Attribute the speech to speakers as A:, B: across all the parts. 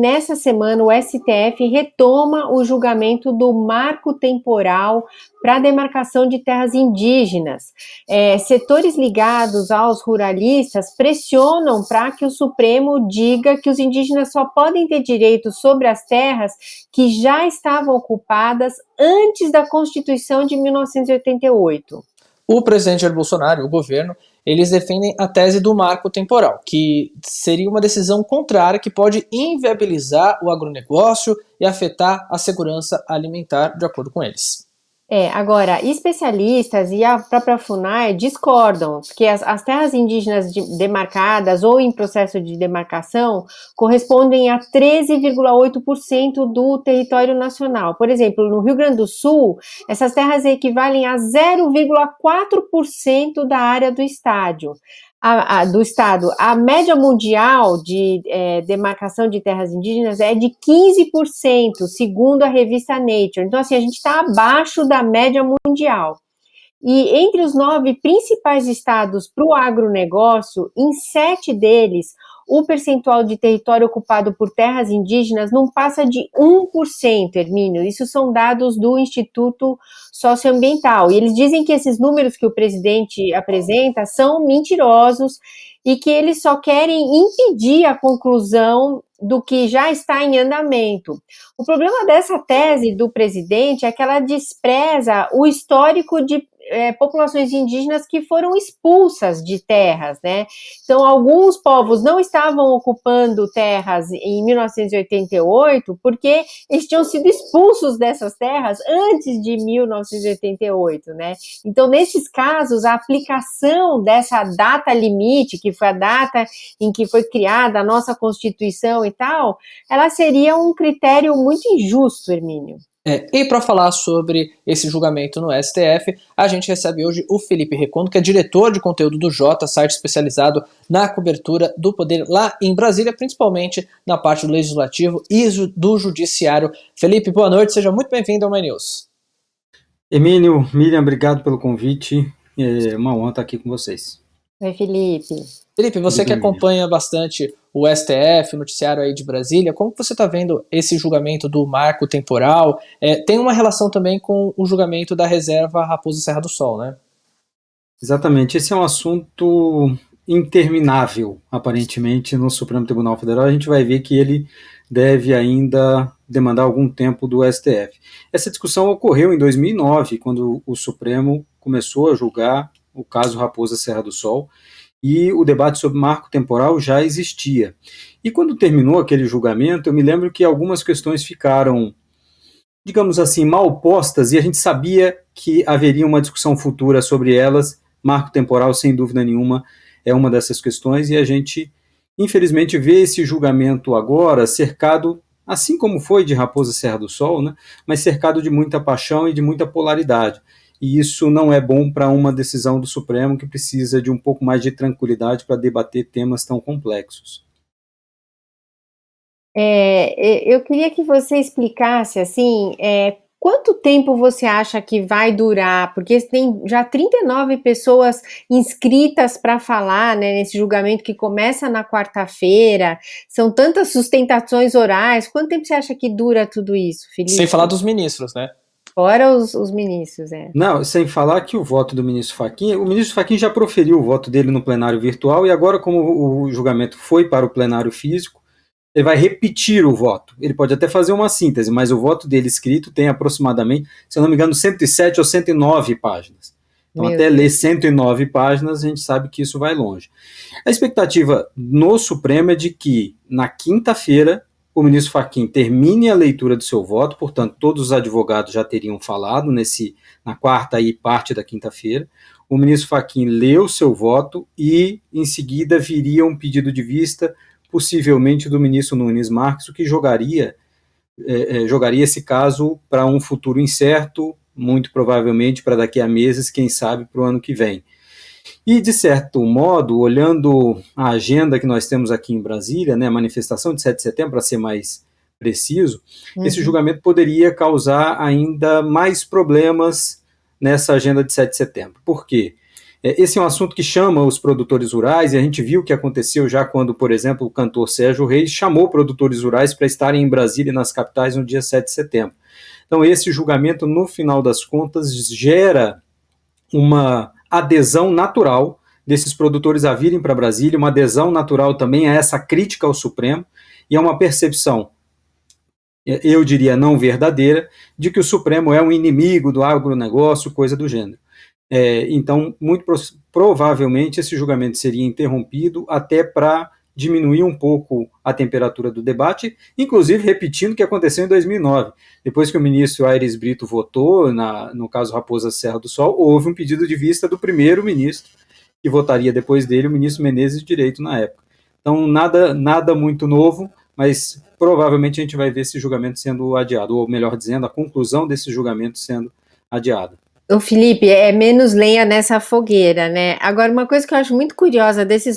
A: Nessa semana, o STF retoma o julgamento do marco temporal para a demarcação de terras indígenas. Setores ligados aos ruralistas pressionam para que o Supremo diga que os indígenas só podem ter direito sobre as terras que já estavam ocupadas antes da Constituição de 1988.
B: O presidente Jair Bolsonaro e o governo, eles defendem a tese do marco temporal, que seria uma decisão contrária que pode inviabilizar o agronegócio e afetar a segurança alimentar, de acordo com eles.
A: Agora, especialistas e a própria FUNAI discordam, porque as terras indígenas demarcadas ou em processo de demarcação correspondem a 13,8% do território nacional. Por exemplo, no Rio Grande do Sul, essas terras equivalem a 0,4% da área do estado. A média mundial de demarcação de terras indígenas é de 15%, segundo a revista Nature. Então, assim, a gente está abaixo da média mundial. E entre os 9 principais estados para o agronegócio, em 7 deles, o percentual de território ocupado por terras indígenas não passa de 1%, Hermínio. Isso são dados do Instituto Socioambiental. E eles dizem que esses números que o presidente apresenta são mentirosos e que eles só querem impedir a conclusão do que já está em andamento. O problema dessa tese do presidente é que ela despreza o histórico de populações indígenas que foram expulsas de terras, né? Então, alguns povos não estavam ocupando terras em 1988 porque eles tinham sido expulsos dessas terras antes de 1988, né? Então, nesses casos, a aplicação dessa data limite, que foi a data em que foi criada a nossa Constituição e tal, ela seria um critério muito injusto, Hermínio.
B: E para falar sobre esse julgamento no STF, a gente recebe hoje o Felipe Recondo, que é diretor de conteúdo do Jota, site especializado na cobertura do poder lá em Brasília, principalmente na parte do legislativo e do judiciário. Felipe, boa noite, seja muito bem-vindo ao My News.
C: Emílio, Miriam, obrigado pelo convite, é uma honra estar aqui com vocês.
A: Oi, Felipe.
B: Felipe, você que acompanha bastante o STF, o noticiário aí de Brasília, como você está vendo esse julgamento do marco temporal? Tem uma relação também com o julgamento da reserva Raposa Serra do Sol, né?
C: Exatamente, esse é um assunto interminável, aparentemente, no Supremo Tribunal Federal. A gente vai ver que ele deve ainda demandar algum tempo do STF. Essa discussão ocorreu em 2009, quando o Supremo começou a julgar o caso Raposa Serra do Sol, e o debate sobre marco temporal já existia. E quando terminou aquele julgamento, eu me lembro que algumas questões ficaram, digamos assim, mal postas, e a gente sabia que haveria uma discussão futura sobre elas. Marco temporal, sem dúvida nenhuma, é uma dessas questões, e a gente, infelizmente, vê esse julgamento agora cercado, assim como foi de Raposa Serra do Sol, né, mas cercado de muita paixão e de muita polaridade. E isso não é bom para uma decisão do Supremo, que precisa de um pouco mais de tranquilidade para debater temas tão complexos.
A: Eu queria que você explicasse, assim, quanto tempo você acha que vai durar? Porque tem já 39 pessoas inscritas para falar, né, nesse julgamento que começa na quarta-feira, são tantas sustentações orais. Quanto tempo você acha que dura tudo isso, Felipe?
B: Sem falar dos ministros, né?
A: Fora os ministros,
C: Não, sem falar que o voto do ministro Fachin, o ministro Fachin já proferiu o voto dele no plenário virtual, e agora, como o julgamento foi para o plenário físico, ele vai repetir o voto. Ele pode até fazer uma síntese, mas o voto dele escrito tem aproximadamente, se eu não me engano, 107 ou 109 páginas. Então, até ler 109 páginas, a gente sabe que isso vai longe. A expectativa no Supremo é de que, na quinta-feira, o ministro Fachin termine a leitura do seu voto, portanto, todos os advogados já teriam falado na quarta e parte da quinta-feira. O ministro Fachin leu o seu voto e, em seguida, viria um pedido de vista, possivelmente do ministro Nunes Marques, o que jogaria esse caso para um futuro incerto, muito provavelmente para daqui a meses, quem sabe para o ano que vem. E, de certo modo, olhando a agenda que nós temos aqui em Brasília, né, a manifestação de 7 de setembro, para ser mais preciso, esse julgamento poderia causar ainda mais problemas nessa agenda de 7 de setembro. Por quê? Esse é um assunto que chama os produtores rurais, e a gente viu o que aconteceu já quando, por exemplo, o cantor Sérgio Reis chamou produtores rurais para estarem em Brasília e nas capitais no dia 7 de setembro. Então, esse julgamento, no final das contas, gera uma adesão natural desses produtores a virem para Brasília, uma adesão natural também a essa crítica ao Supremo, e é uma percepção, eu diria não verdadeira, de que o Supremo é um inimigo do agronegócio, coisa do gênero. Então, muito provavelmente, esse julgamento seria interrompido até para diminuir um pouco a temperatura do debate, inclusive repetindo o que aconteceu em 2009. Depois que o ministro Aires Brito votou, no caso Raposa Serra do Sol, houve um pedido de vista do primeiro ministro, que votaria depois dele, o ministro Menezes de Direito na época. Então, nada muito novo, mas provavelmente a gente vai ver esse julgamento sendo adiado, ou melhor dizendo, a conclusão desse julgamento sendo adiada.
A: O Felipe, é menos lenha nessa fogueira, né? Agora, uma coisa que eu acho muito curiosa desses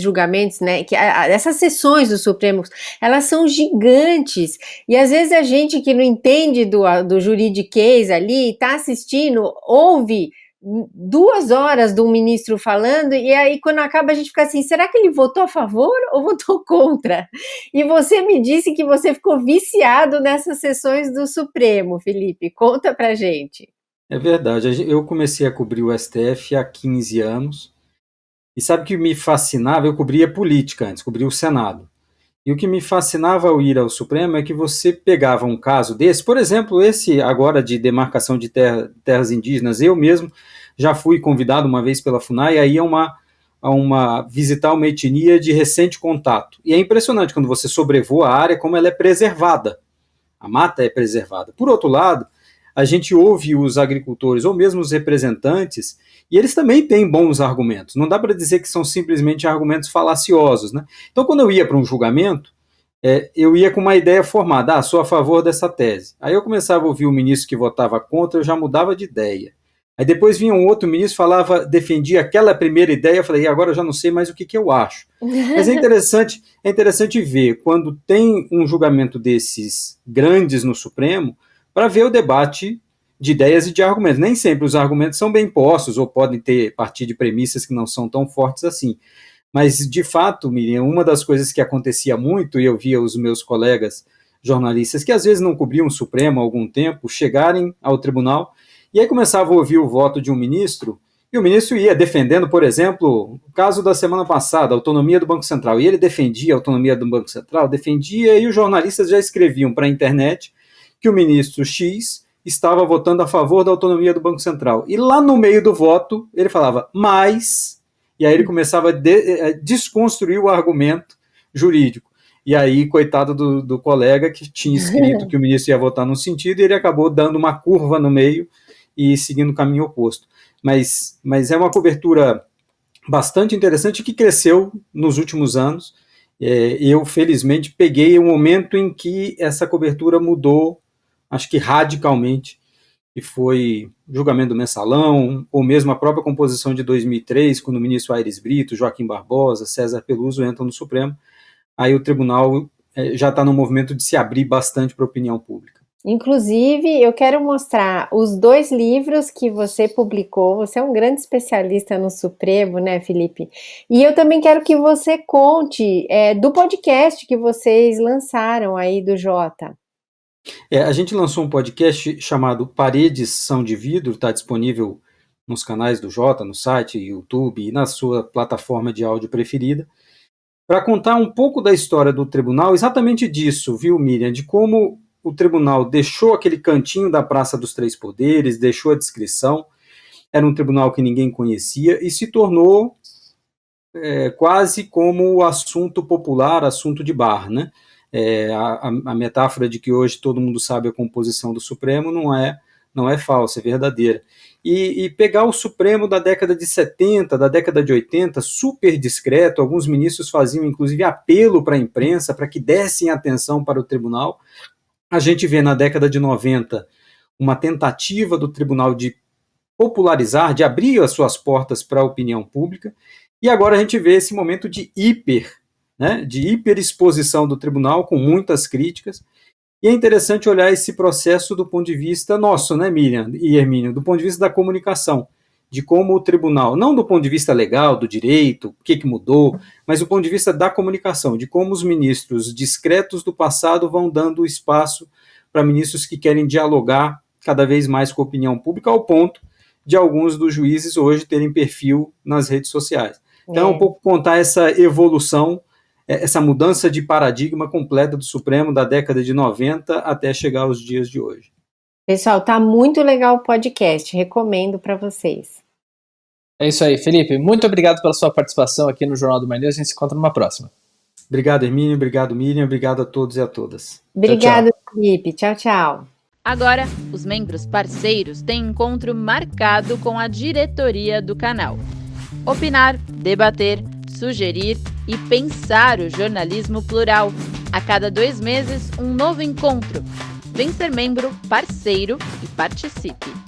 A: julgamentos, né? Que essas sessões do Supremo, elas são gigantes. E às vezes a gente que não entende do juridiquês ali, está assistindo, ouve 2 horas de um ministro falando, e aí quando acaba a gente fica assim, será que ele votou a favor ou votou contra? E você me disse que você ficou viciado nessas sessões do Supremo, Felipe. Conta pra gente.
C: É verdade, eu comecei a cobrir o STF há 15 anos, e sabe o que me fascinava? Eu cobria política antes, cobria o Senado. E o que me fascinava ao ir ao Supremo é que você pegava um caso desse, por exemplo, esse agora de demarcação de terras indígenas, eu mesmo já fui convidado uma vez pela FUNAI aí visitar uma etnia de recente contato. E é impressionante quando você sobrevoa a área, como ela é preservada. A mata é preservada. Por outro lado, a gente ouve os agricultores, ou mesmo os representantes, e eles também têm bons argumentos. Não dá para dizer que são simplesmente argumentos falaciosos, né? Então, quando eu ia para um julgamento, eu ia com uma ideia formada, sou a favor dessa tese. Aí eu começava a ouvir o ministro que votava contra, eu já mudava de ideia. Aí depois vinha um outro ministro, defendia aquela primeira ideia, eu falei, agora eu já não sei mais o que eu acho. Mas é interessante ver, quando tem um julgamento desses grandes no Supremo, para ver o debate de ideias e de argumentos. Nem sempre os argumentos são bem postos ou podem partir de premissas que não são tão fortes assim. Mas, de fato, Miriam, uma das coisas que acontecia muito, e eu via os meus colegas jornalistas, que às vezes não cobriam o Supremo há algum tempo, chegarem ao tribunal, e aí começavam a ouvir o voto de um ministro, e o ministro ia defendendo, por exemplo, o caso da semana passada, a autonomia do Banco Central, e ele defendia a autonomia do Banco Central, e os jornalistas já escreviam para a internet que o ministro X estava votando a favor da autonomia do Banco Central. E lá no meio do voto, ele falava, mas... E aí ele começava a desconstruir o argumento jurídico. E aí, coitado do colega que tinha escrito que o ministro ia votar num sentido, e ele acabou dando uma curva no meio e seguindo o caminho oposto. Mas é uma cobertura bastante interessante que cresceu nos últimos anos. Eu, felizmente, peguei o momento em que essa cobertura mudou, acho que radicalmente, que foi o julgamento do Mensalão, ou mesmo a própria composição de 2003, quando o ministro Aires Brito, Joaquim Barbosa, César Peluso entram no Supremo, aí o tribunal já está no movimento de se abrir bastante para a opinião pública.
A: Inclusive, eu quero mostrar os 2 livros que você publicou. Você é um grande especialista no Supremo, né, Felipe? E eu também quero que você conte do podcast que vocês lançaram aí do Jota.
C: A gente lançou um podcast chamado Paredes São de Vidro, está disponível nos canais do Jota, no site, YouTube e na sua plataforma de áudio preferida, para contar um pouco da história do tribunal, exatamente disso, viu, Miriam, de como o tribunal deixou aquele cantinho da Praça dos Três Poderes, deixou a descrição, era um tribunal que ninguém conhecia e se tornou quase como o assunto popular, assunto de bar, né? A metáfora de que hoje todo mundo sabe a composição do Supremo não é falsa, é verdadeira. E pegar o Supremo da década de 70, da década de 80, super discreto, alguns ministros faziam inclusive apelo para a imprensa para que dessem atenção para o tribunal. A gente vê na década de 90 uma tentativa do tribunal de popularizar, de abrir as suas portas para a opinião pública, e agora a gente vê esse momento de hiperexposição do tribunal, com muitas críticas, e é interessante olhar esse processo do ponto de vista nosso, né, Miriam e Hermínio, do ponto de vista da comunicação. de como o tribunal, não do ponto de vista legal, do direito, o que mudou, mas do ponto de vista da comunicação, de como os ministros discretos do passado vão dando espaço para ministros que querem dialogar cada vez mais com a opinião pública, ao ponto de alguns dos juízes hoje terem perfil nas redes sociais. Então, um pouco contar essa evolução, essa mudança de paradigma completa do Supremo da década de 90 até chegar aos dias de hoje.
A: Pessoal, tá muito legal o podcast, recomendo para vocês.
B: É isso aí, Felipe. Muito obrigado pela sua participação aqui no Jornal do My News. A gente se encontra numa próxima.
C: Obrigado, Hermínio. Obrigado, Miriam. Obrigado a todos e a todas.
A: Obrigada, Felipe. Tchau, tchau.
D: Agora, os membros parceiros têm encontro marcado com a diretoria do canal. Opinar, debater, sugerir e pensar o jornalismo plural. A cada 2 meses, um novo encontro. Vem ser membro, parceiro e participe!